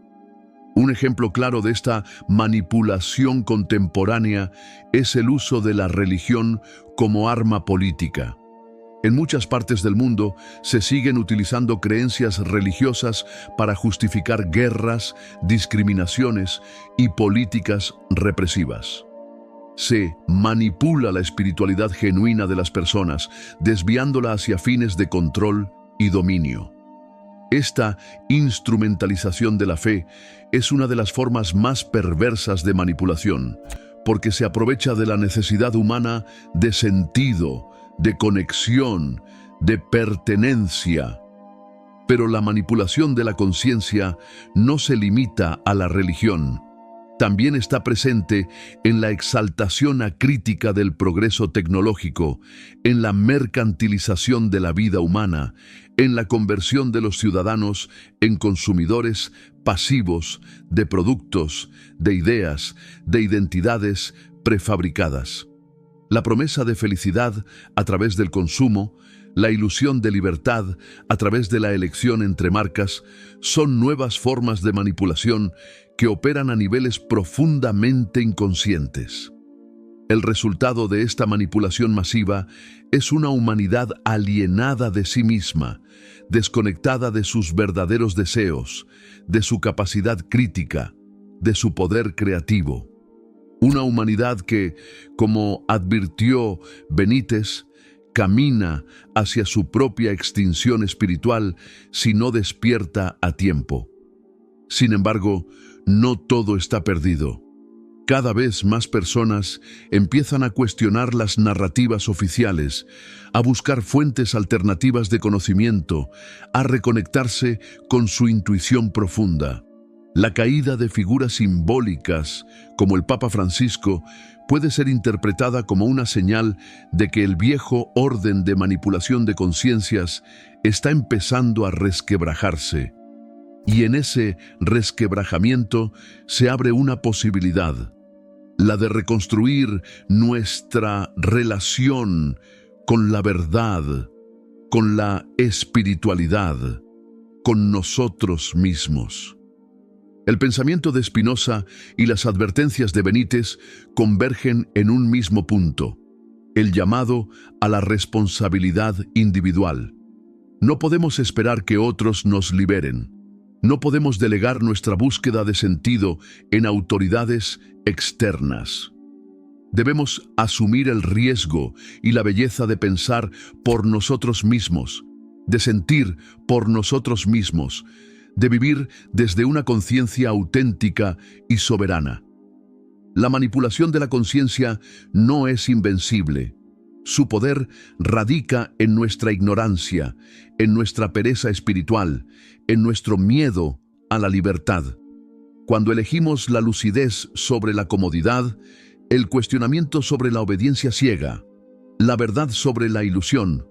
Un ejemplo claro de esta manipulación contemporánea es el uso de la religión como arma política. En muchas partes del mundo se siguen utilizando creencias religiosas para justificar guerras, discriminaciones y políticas represivas. Se manipula la espiritualidad genuina de las personas, desviándola hacia fines de control y dominio. Esta instrumentalización de la fe es una de las formas más perversas de manipulación, porque se aprovecha de la necesidad humana de sentido, de conexión, de pertenencia. Pero la manipulación de la conciencia no se limita a la religión. También está presente en la exaltación acrítica del progreso tecnológico, en la mercantilización de la vida humana, en la conversión de los ciudadanos en consumidores pasivos de productos, de ideas, de identidades prefabricadas. La promesa de felicidad a través del consumo, la ilusión de libertad a través de la elección entre marcas, son nuevas formas de manipulación que operan a niveles profundamente inconscientes. El resultado de esta manipulación masiva es una humanidad alienada de sí misma, desconectada de sus verdaderos deseos, de su capacidad crítica, de su poder creativo. Una humanidad que, como advirtió Benítez, camina hacia su propia extinción espiritual si no despierta a tiempo. Sin embargo, no todo está perdido. Cada vez más personas empiezan a cuestionar las narrativas oficiales, a buscar fuentes alternativas de conocimiento, a reconectarse con su intuición profunda. La caída de figuras simbólicas, como el Papa Francisco, puede ser interpretada como una señal de que el viejo orden de manipulación de conciencias está empezando a resquebrajarse. Y en ese resquebrajamiento se abre una posibilidad, la de reconstruir nuestra relación con la verdad, con la espiritualidad, con nosotros mismos. El pensamiento de Spinoza y las advertencias de Benítez convergen en un mismo punto, el llamado a la responsabilidad individual. No podemos esperar que otros nos liberen. No podemos delegar nuestra búsqueda de sentido en autoridades externas. Debemos asumir el riesgo y la belleza de pensar por nosotros mismos, de sentir por nosotros mismos, de vivir desde una conciencia auténtica y soberana. La manipulación de la conciencia no es invencible. Su poder radica en nuestra ignorancia, en nuestra pereza espiritual, en nuestro miedo a la libertad. Cuando elegimos la lucidez sobre la comodidad, el cuestionamiento sobre la obediencia ciega, la verdad sobre la ilusión,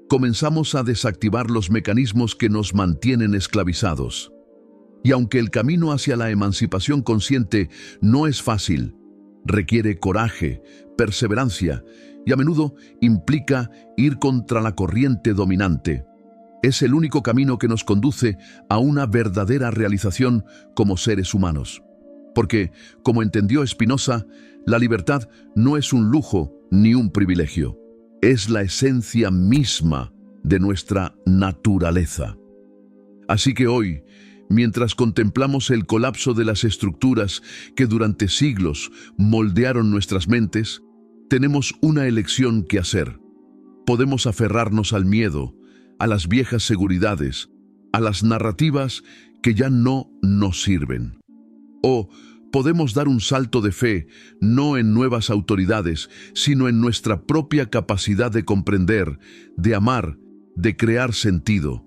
comenzamos a desactivar los mecanismos que nos mantienen esclavizados. Y aunque el camino hacia la emancipación consciente no es fácil, requiere coraje, perseverancia y a menudo implica ir contra la corriente dominante. Es el único camino que nos conduce a una verdadera realización como seres humanos. Porque, como entendió Spinoza, la libertad no es un lujo ni un privilegio. Es la esencia misma de nuestra naturaleza. Así que hoy, mientras contemplamos el colapso de las estructuras que durante siglos moldearon nuestras mentes, tenemos una elección que hacer. Podemos aferrarnos al miedo, a las viejas seguridades, a las narrativas que ya no nos sirven. O podemos dar un salto de fe, no en nuevas autoridades, sino en nuestra propia capacidad de comprender, de amar, de crear sentido.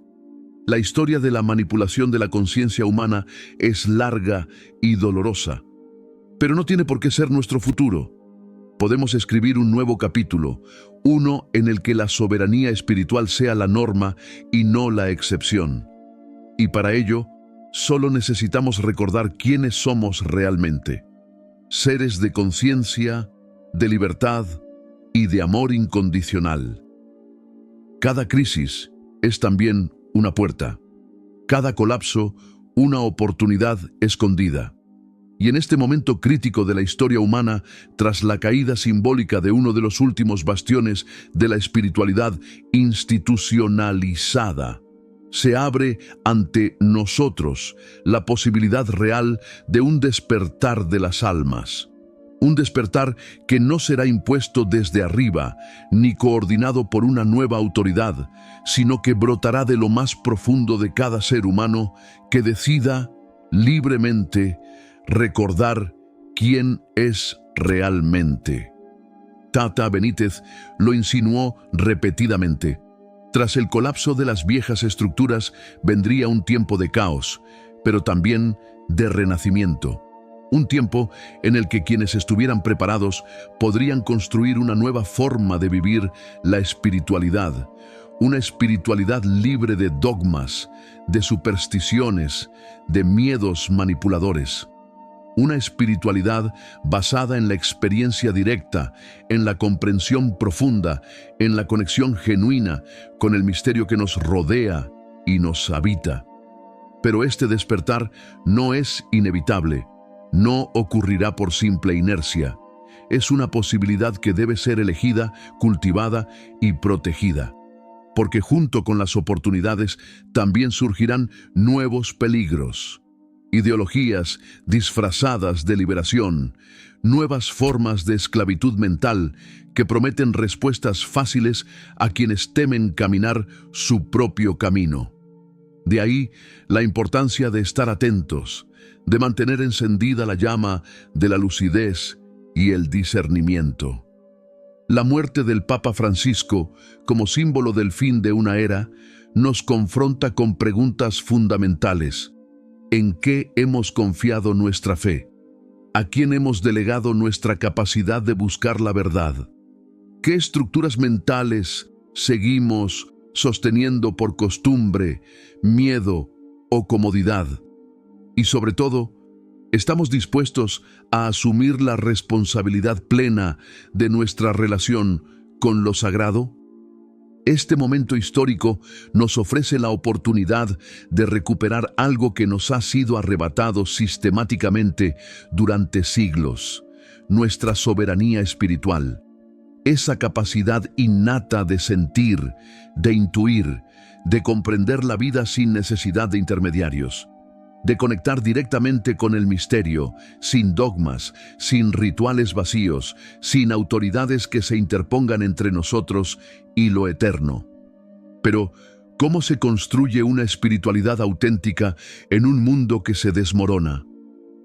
La historia de la manipulación de la conciencia humana es larga y dolorosa, pero no tiene por qué ser nuestro futuro. Podemos escribir un nuevo capítulo, uno en el que la soberanía espiritual sea la norma y no la excepción. Y para ello, solo necesitamos recordar quiénes somos realmente. Seres de conciencia, de libertad y de amor incondicional. Cada crisis es también una puerta. Cada colapso, una oportunidad escondida. Y en este momento crítico de la historia humana, tras la caída simbólica de uno de los últimos bastiones de la espiritualidad institucionalizada, se abre ante nosotros la posibilidad real de un despertar de las almas. Un despertar que no será impuesto desde arriba, ni coordinado por una nueva autoridad, sino que brotará de lo más profundo de cada ser humano que decida libremente recordar quién es realmente. Tata Benítez lo insinuó repetidamente. Tras el colapso de las viejas estructuras vendría un tiempo de caos, pero también de renacimiento. Un tiempo en el que quienes estuvieran preparados podrían construir una nueva forma de vivir la espiritualidad, una espiritualidad libre de dogmas, de supersticiones, de miedos manipuladores. Una espiritualidad basada en la experiencia directa, en la comprensión profunda, en la conexión genuina con el misterio que nos rodea y nos habita. Pero este despertar no es inevitable, no ocurrirá por simple inercia. Es una posibilidad que debe ser elegida, cultivada y protegida. Porque junto con las oportunidades también surgirán nuevos peligros. Ideologías disfrazadas de liberación, nuevas formas de esclavitud mental que prometen respuestas fáciles a quienes temen caminar su propio camino. De ahí la importancia de estar atentos, de mantener encendida la llama de la lucidez y el discernimiento. La muerte del Papa Francisco, como símbolo del fin de una era, nos confronta con preguntas fundamentales. ¿En qué hemos confiado nuestra fe? ¿A quién hemos delegado nuestra capacidad de buscar la verdad? ¿Qué estructuras mentales seguimos sosteniendo por costumbre, miedo o comodidad? Y sobre todo, ¿estamos dispuestos a asumir la responsabilidad plena de nuestra relación con lo sagrado? Este momento histórico nos ofrece la oportunidad de recuperar algo que nos ha sido arrebatado sistemáticamente durante siglos: nuestra soberanía espiritual. Esa capacidad innata de sentir, de intuir, de comprender la vida sin necesidad de intermediarios, de conectar directamente con el misterio, sin dogmas, sin rituales vacíos, sin autoridades que se interpongan entre nosotros y lo eterno. Pero, ¿cómo se construye una espiritualidad auténtica en un mundo que se desmorona?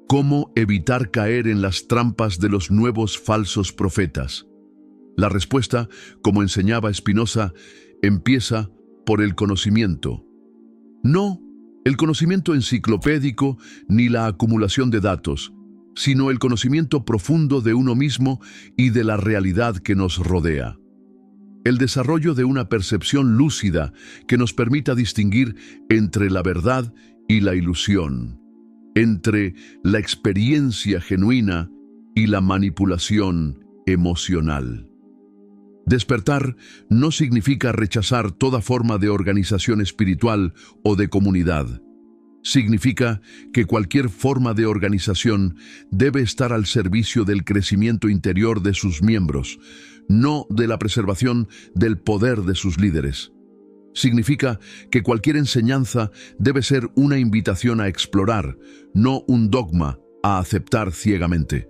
¿Cómo evitar caer en las trampas de los nuevos falsos profetas? La respuesta, como enseñaba Spinoza, empieza por el conocimiento. No el conocimiento enciclopédico ni la acumulación de datos, sino el conocimiento profundo de uno mismo y de la realidad que nos rodea. El desarrollo de una percepción lúcida que nos permita distinguir entre la verdad y la ilusión, entre la experiencia genuina y la manipulación emocional. Despertar no significa rechazar toda forma de organización espiritual o de comunidad. Significa que cualquier forma de organización debe estar al servicio del crecimiento interior de sus miembros, no de la preservación del poder de sus líderes. Significa que cualquier enseñanza debe ser una invitación a explorar, no un dogma a aceptar ciegamente.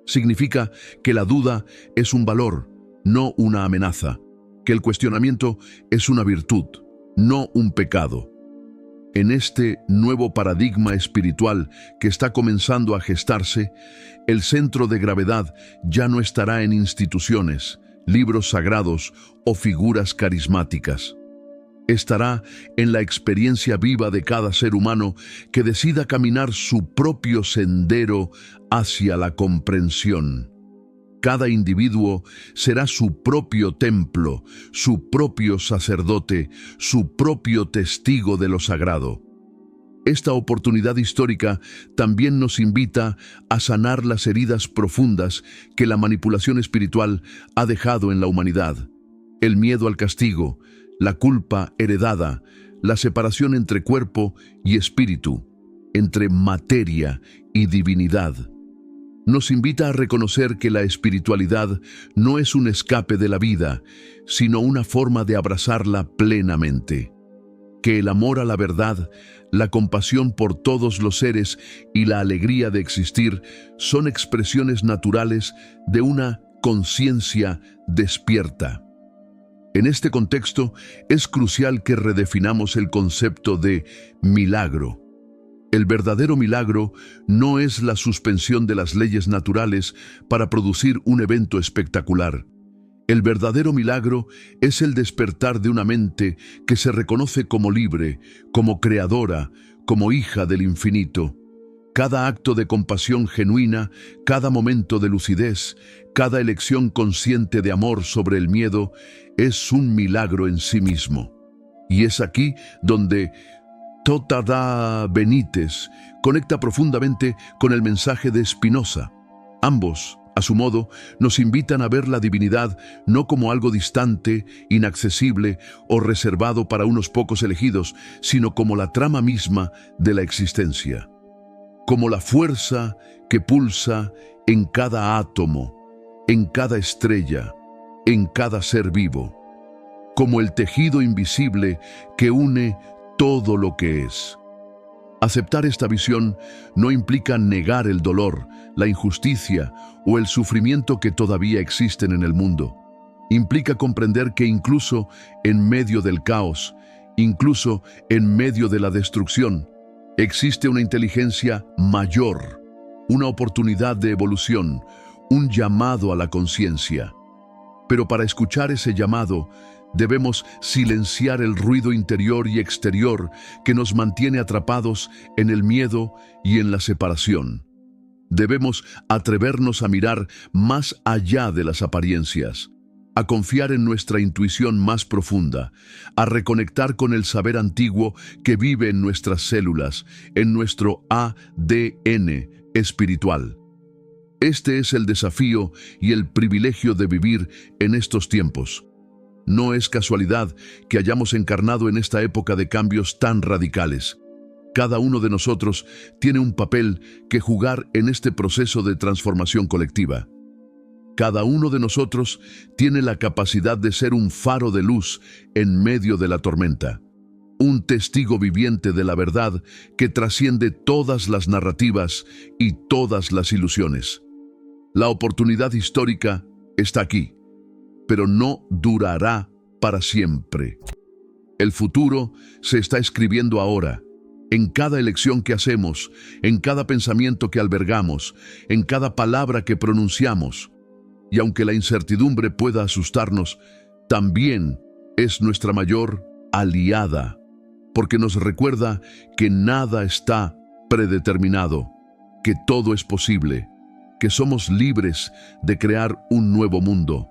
Significa que la duda es un valor, no una amenaza, que el cuestionamiento es una virtud, no un pecado. En este nuevo paradigma espiritual que está comenzando a gestarse, el centro de gravedad ya no estará en instituciones, libros sagrados o figuras carismáticas. Estará en la experiencia viva de cada ser humano que decida caminar su propio sendero hacia la comprensión. Cada individuo será su propio templo, su propio sacerdote, su propio testigo de lo sagrado. Esta oportunidad histórica también nos invita a sanar las heridas profundas que la manipulación espiritual ha dejado en la humanidad. El miedo al castigo, la culpa heredada, la separación entre cuerpo y espíritu, entre materia y divinidad. Nos invita a reconocer que la espiritualidad no es un escape de la vida, sino una forma de abrazarla plenamente. Que el amor a la verdad, la compasión por todos los seres y la alegría de existir son expresiones naturales de una conciencia despierta. En este contexto, es crucial que redefinamos el concepto de milagro. El verdadero milagro no es la suspensión de las leyes naturales para producir un evento espectacular. El verdadero milagro es el despertar de una mente que se reconoce como libre, como creadora, como hija del infinito. Cada acto de compasión genuina, cada momento de lucidez, cada elección consciente de amor sobre el miedo es un milagro en sí mismo. Y es aquí donde Totada Benítez conecta profundamente con el mensaje de Spinoza. Ambos, a su modo, nos invitan a ver la divinidad no como algo distante, inaccesible o reservado para unos pocos elegidos, sino como la trama misma de la existencia. Como la fuerza que pulsa en cada átomo, en cada estrella, en cada ser vivo. Como el tejido invisible que une todo lo que es. Aceptar esta visión no implica negar el dolor, la injusticia o el sufrimiento que todavía existen en el mundo. Implica comprender que incluso en medio del caos, incluso en medio de la destrucción, existe una inteligencia mayor, una oportunidad de evolución, un llamado a la conciencia. Pero para escuchar ese llamado, debemos silenciar el ruido interior y exterior que nos mantiene atrapados en el miedo y en la separación. Debemos atrevernos a mirar más allá de las apariencias, a confiar en nuestra intuición más profunda, a reconectar con el saber antiguo que vive en nuestras células, en nuestro ADN espiritual. Este es el desafío y el privilegio de vivir en estos tiempos. No es casualidad que hayamos encarnado en esta época de cambios tan radicales. Cada uno de nosotros tiene un papel que jugar en este proceso de transformación colectiva. Cada uno de nosotros tiene la capacidad de ser un faro de luz en medio de la tormenta, un testigo viviente de la verdad que trasciende todas las narrativas y todas las ilusiones. La oportunidad histórica está aquí, pero no durará para siempre. El futuro se está escribiendo ahora, en cada elección que hacemos, en cada pensamiento que albergamos, en cada palabra que pronunciamos. Y aunque la incertidumbre pueda asustarnos, también es nuestra mayor aliada, porque nos recuerda que nada está predeterminado, que todo es posible, que somos libres de crear un nuevo mundo.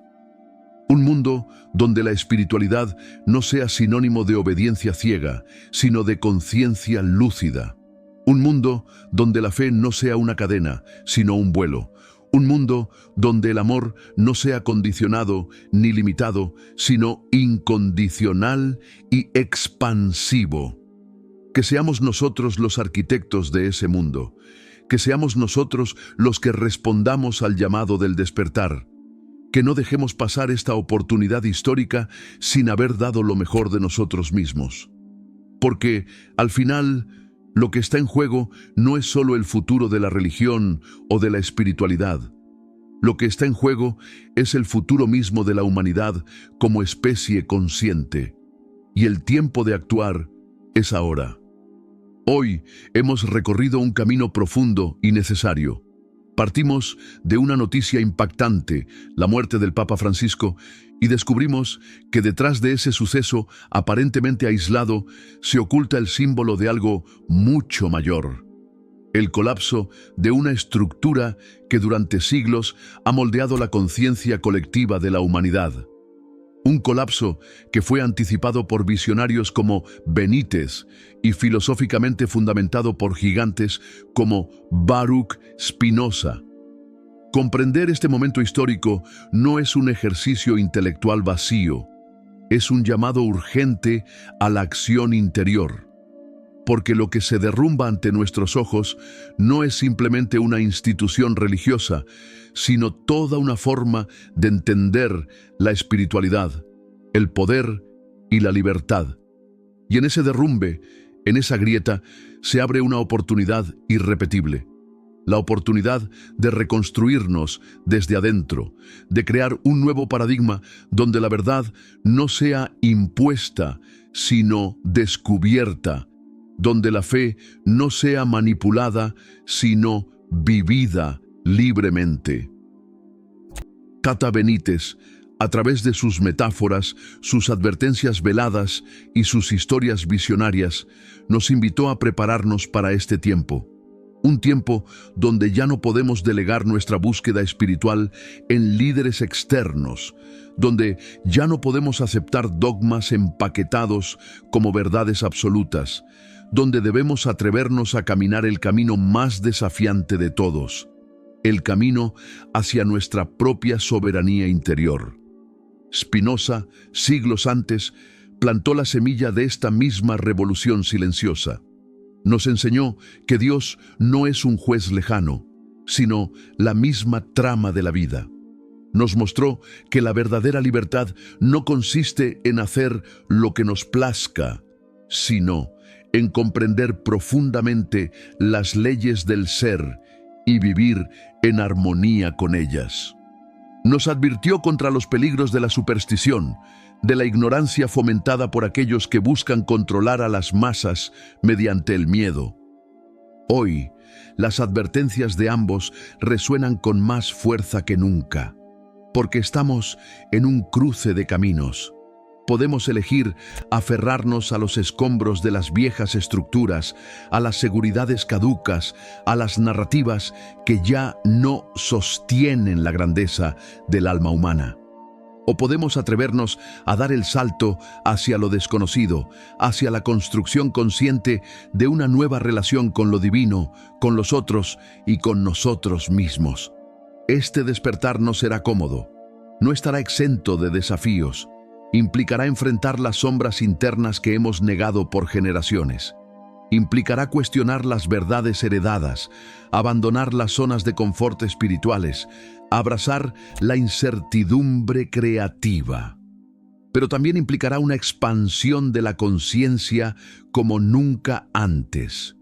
Un mundo donde la espiritualidad no sea sinónimo de obediencia ciega, sino de conciencia lúcida. Un mundo donde la fe no sea una cadena, sino un vuelo. Un mundo donde el amor no sea condicionado ni limitado, sino incondicional y expansivo. Que seamos nosotros los arquitectos de ese mundo. Que seamos nosotros los que respondamos al llamado del despertar. Que no dejemos pasar esta oportunidad histórica sin haber dado lo mejor de nosotros mismos. Porque, al final, lo que está en juego no es solo el futuro de la religión o de la espiritualidad. Lo que está en juego es el futuro mismo de la humanidad como especie consciente. Y el tiempo de actuar es ahora. Hoy hemos recorrido un camino profundo y necesario. Partimos de una noticia impactante, la muerte del Papa Francisco, y descubrimos que detrás de ese suceso aparentemente aislado se oculta el símbolo de algo mucho mayor. El colapso de una estructura que durante siglos ha moldeado la conciencia colectiva de la humanidad. Un colapso que fue anticipado por visionarios como Benítez y filosóficamente fundamentado por gigantes como Baruch Spinoza. Comprender este momento histórico no es un ejercicio intelectual vacío, es un llamado urgente a la acción interior. Porque lo que se derrumba ante nuestros ojos no es simplemente una institución religiosa, sino toda una forma de entender la espiritualidad, el poder y la libertad. Y en ese derrumbe, en esa grieta, se abre una oportunidad irrepetible. La oportunidad de reconstruirnos desde adentro, de crear un nuevo paradigma donde la verdad no sea impuesta, sino descubierta, donde la fe no sea manipulada, sino vivida libremente. Tata Benítez, a través de sus metáforas, sus advertencias veladas y sus historias visionarias, nos invitó a prepararnos para este tiempo. Un tiempo donde ya no podemos delegar nuestra búsqueda espiritual en líderes externos, donde ya no podemos aceptar dogmas empaquetados como verdades absolutas, donde debemos atrevernos a caminar el camino más desafiante de todos, el camino hacia nuestra propia soberanía interior. Spinoza, siglos antes, plantó la semilla de esta misma revolución silenciosa. Nos enseñó que Dios no es un juez lejano, sino la misma trama de la vida. Nos mostró que la verdadera libertad no consiste en hacer lo que nos plazca, sino en comprender profundamente las leyes del ser y vivir en armonía con ellas. Nos advirtió contra los peligros de la superstición, de la ignorancia fomentada por aquellos que buscan controlar a las masas mediante el miedo. Hoy, las advertencias de ambos resuenan con más fuerza que nunca, porque estamos en un cruce de caminos. Podemos elegir aferrarnos a los escombros de las viejas estructuras, a las seguridades caducas, a las narrativas que ya no sostienen la grandeza del alma humana. O podemos atrevernos a dar el salto hacia lo desconocido, hacia la construcción consciente de una nueva relación con lo divino, con los otros y con nosotros mismos. Este despertar no será cómodo, no estará exento de desafíos. Implicará enfrentar las sombras internas que hemos negado por generaciones. Implicará cuestionar las verdades heredadas, abandonar las zonas de confort espirituales, abrazar la incertidumbre creativa. Pero también implicará una expansión de la conciencia como nunca antes,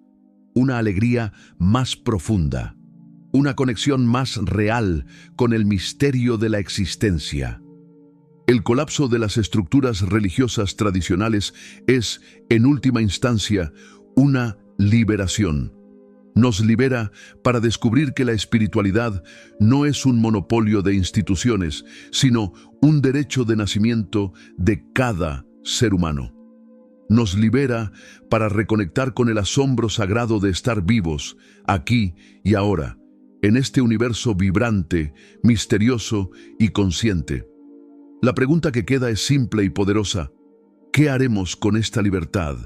una alegría más profunda, una conexión más real con el misterio de la existencia. El colapso de las estructuras religiosas tradicionales es, en última instancia, una liberación. Nos libera para descubrir que la espiritualidad no es un monopolio de instituciones, sino un derecho de nacimiento de cada ser humano. Nos libera para reconectar con el asombro sagrado de estar vivos, aquí y ahora, en este universo vibrante, misterioso y consciente. La pregunta que queda es simple y poderosa. ¿Qué haremos con esta libertad?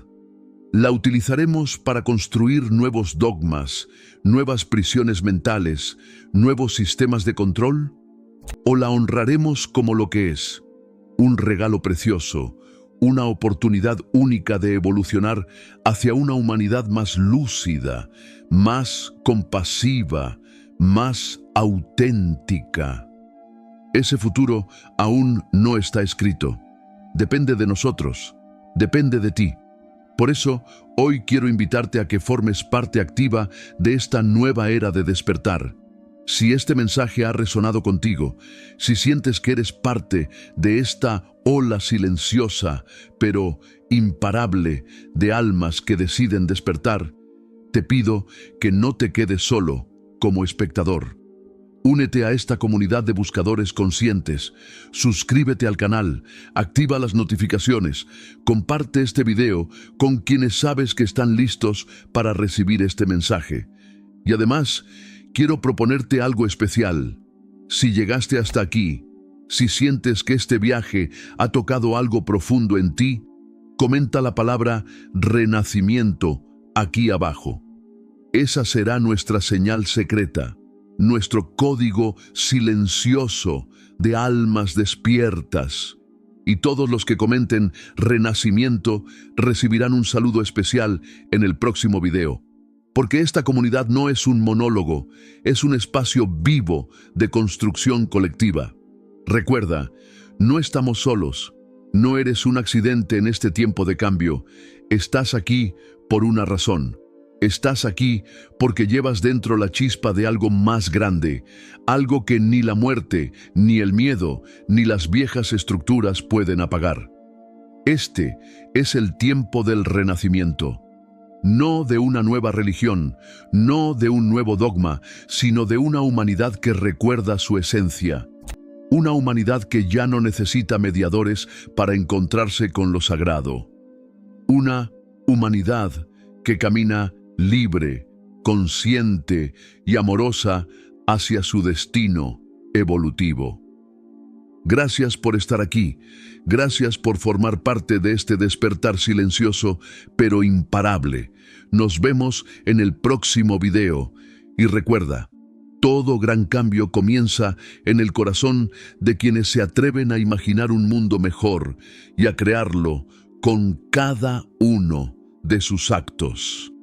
¿La utilizaremos para construir nuevos dogmas, nuevas prisiones mentales, nuevos sistemas de control? ¿O la honraremos como lo que es? Un regalo precioso, una oportunidad única de evolucionar hacia una humanidad más lúcida, más compasiva, más auténtica. Ese futuro aún no está escrito. Depende de nosotros, depende de ti. Por eso, hoy quiero invitarte a que formes parte activa de esta nueva era de despertar. Si este mensaje ha resonado contigo, si sientes que eres parte de esta ola silenciosa, pero imparable, de almas que deciden despertar, te pido que no te quedes solo como espectador. Únete a esta comunidad de buscadores conscientes, suscríbete al canal, activa las notificaciones, comparte este video con quienes sabes que están listos para recibir este mensaje. Y además, quiero proponerte algo especial. Si llegaste hasta aquí, si sientes que este viaje ha tocado algo profundo en ti, comenta la palabra renacimiento aquí abajo. Esa será nuestra señal secreta, nuestro código silencioso de almas despiertas. Y todos los que comenten renacimiento recibirán un saludo especial en el próximo video. Porque esta comunidad no es un monólogo, es un espacio vivo de construcción colectiva. Recuerda, no estamos solos, no eres un accidente en este tiempo de cambio. Estás aquí por una razón. Estás aquí porque llevas dentro la chispa de algo más grande, algo que ni la muerte, ni el miedo, ni las viejas estructuras pueden apagar. Este es el tiempo del renacimiento. No de una nueva religión, no de un nuevo dogma, sino de una humanidad que recuerda su esencia. Una humanidad que ya no necesita mediadores para encontrarse con lo sagrado. Una humanidad que camina libre, consciente y amorosa hacia su destino evolutivo. Gracias por estar aquí. Gracias por formar parte de este despertar silencioso, pero imparable. Nos vemos en el próximo video. Y recuerda, todo gran cambio comienza en el corazón de quienes se atreven a imaginar un mundo mejor y a crearlo con cada uno de sus actos.